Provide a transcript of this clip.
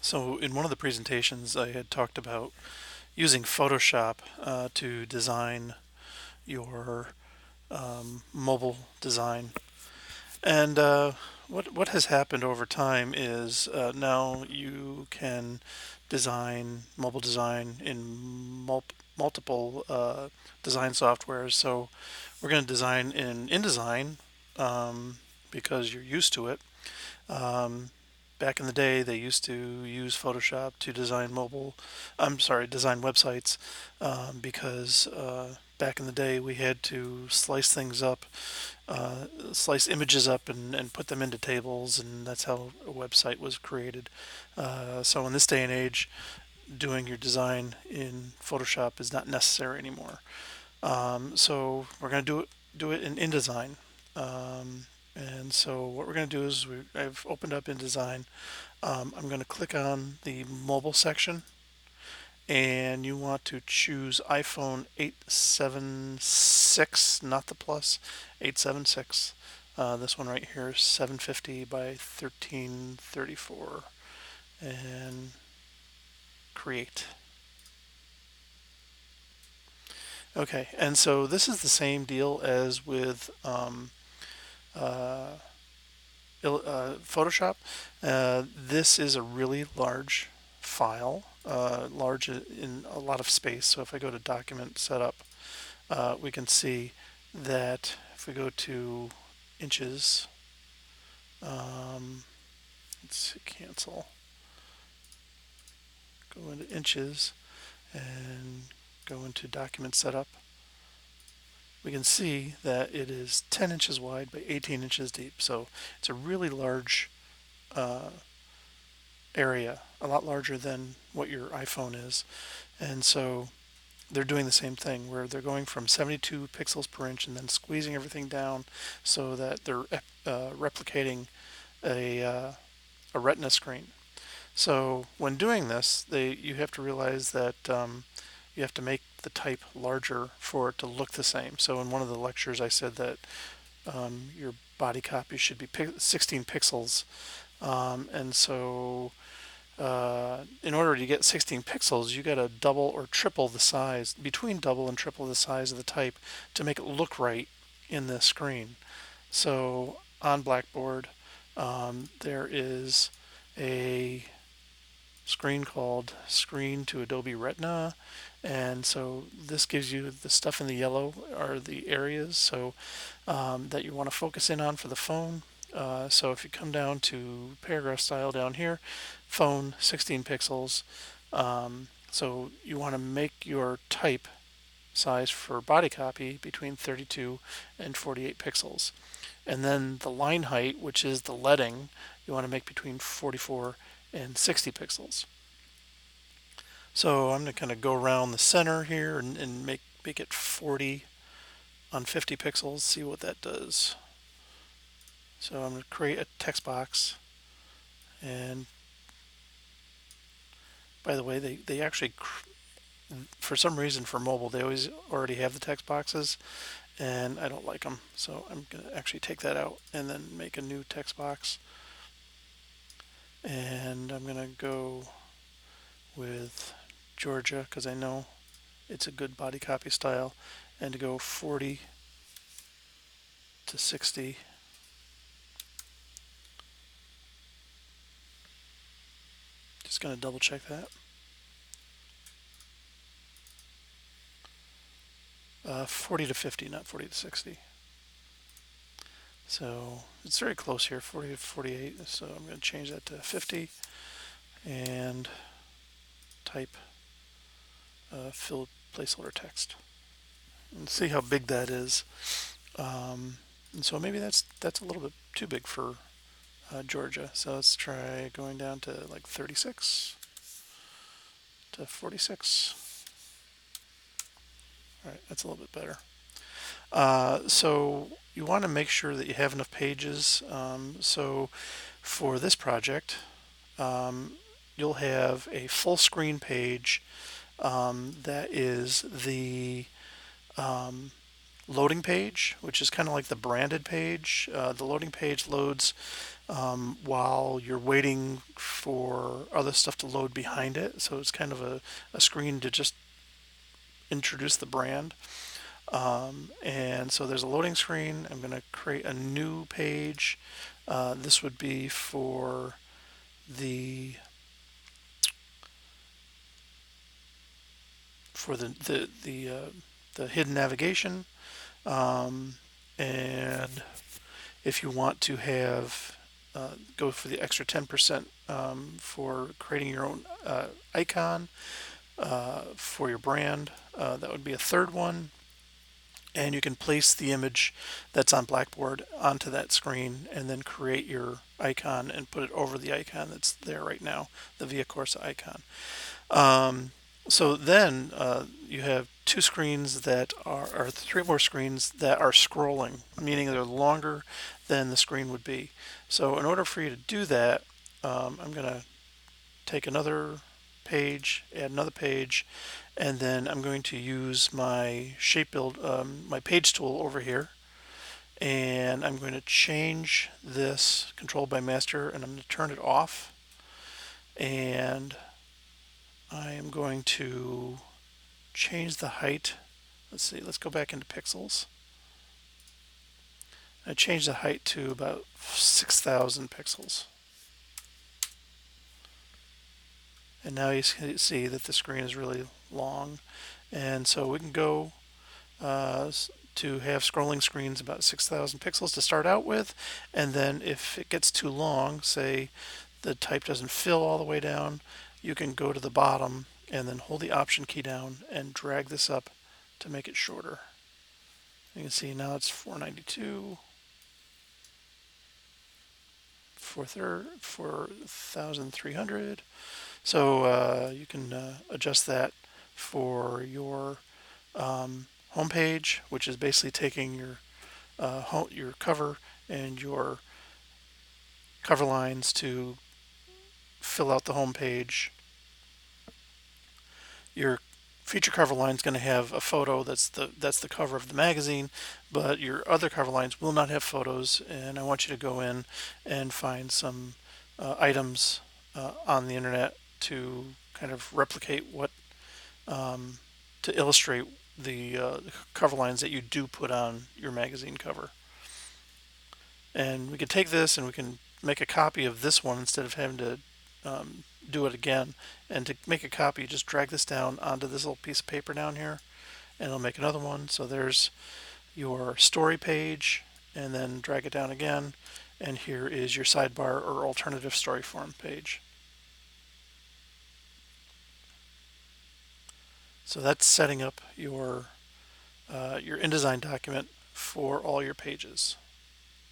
So in one of the presentations, I had talked about using Photoshop to design your mobile design. And what has happened over time is now you can design mobile design in multiple design softwares. So we're going to design in InDesign because you're used to it. Um, Back in the day, they used to use Photoshop to design design websites, because back in the day we had to slice things up, slice images up and put them into tables, and that's how a website was created. So in this day and age, doing your design in Photoshop is not necessary anymore. So we're going to do it in InDesign. And so what we're going to do is I've opened up InDesign. I'm going to click on the mobile section, and you want to choose iPhone 876, not the plus, 876. This one right here, 750 by 1334, and create. Okay, and so this is the same deal as with uh, Photoshop. This is a really large file, large in a lot of space. So if I go to Document Setup, we can see that if we go to inches, um, let's see, cancel, go into inches and go into Document Setup, we can see that it is 10 inches wide by 18 inches deep. So it's a really large uh, area, a lot larger than what your iPhone is. And so they're doing the same thing where they're going from 72 pixels per inch and then squeezing everything down so that they're replicating a retina screen. So when doing this, you have to realize that you have to make the type larger for it to look the same. So in one of the lectures, I said that your body copy should be 16 pixels, and so in order to get 16 pixels, you got to double or triple the size, between double and triple the size of the type to make it look right in the screen. So on Blackboard, there is a screen called Screen to Adobe Retina. And so this gives you the stuff in the yellow are the areas that you want to focus in on for the phone. So if you come down to paragraph style down here, phone 16 pixels. So you want to make your type size for body copy between 32 and 48 pixels. And then the line height, which is the leading, you want to make between 44 and 60 pixels. So I'm going to kind of go around the center here and make it 40 on 50 pixels, see what that does. So I'm going to create a text box. And by the way, they actually, for some reason for mobile, they always already have the text boxes, and I don't like them. So I'm going to actually take that out and then make a new text box. And I'm going to go with Georgia because I know it's a good body copy style, and to go 40 to 60. Just going to double check that. 40 to 50, not 40 to 60. So it's very close here, 40 to 48. So I'm going to change that to 50 and type fill placeholder text and see how big that is. And so maybe that's a little bit too big for Georgia. So let's try going down to like 36 to 46. All right, that's a little bit better. So you want to make sure that you have enough pages. So for this project, you'll have a full screen page that is the loading page, which is kind of like the branded page. The loading page loads while you're waiting for other stuff to load behind it. So it's kind of a screen to just introduce the brand. And so there's a loading screen. I'm going to create a new page. This would be for the the hidden navigation. And if you want to have go for the extra 10% for creating your own icon for your brand, that would be a third one. And you can place the image that's on Blackboard onto that screen and then create your icon and put it over the icon that's there right now, the Via Corsa icon. So then you have two screens that or three more screens that are scrolling, meaning they're longer than the screen would be. So in order for you to do that, I'm going to take another page, add another page, and then I'm going to use my shape build, my page tool over here, and I'm going to change this controlled by master, and I'm going to turn it off, and I am going to change the height. Let's see, let's go back into pixels. I changed the height to about 6,000 pixels. And now you see that the screen is really long. And so we can go to have scrolling screens about 6,000 pixels to start out with. And then if it gets too long, say the type doesn't fill all the way down, you can go to the bottom and then hold the Option key down and drag this up to make it shorter. You can see now it's 492, 4,300. So you can adjust that for your home page, which is basically taking your cover and your cover lines to fill out the home page. Your feature cover line is going to have a photo that's the cover of the magazine, but your other cover lines will not have photos. And I want you to go in and find some items on the internet to kind of replicate what to illustrate the cover lines that you do put on your magazine cover. And we can take this and we can make a copy of this one instead of having to do it again. And to make a copy, just drag this down onto this little piece of paper down here, and it'll make another one. So there's your story page, and then drag it down again, and here is your sidebar or alternative story form page. So that's setting up your InDesign document for all your pages.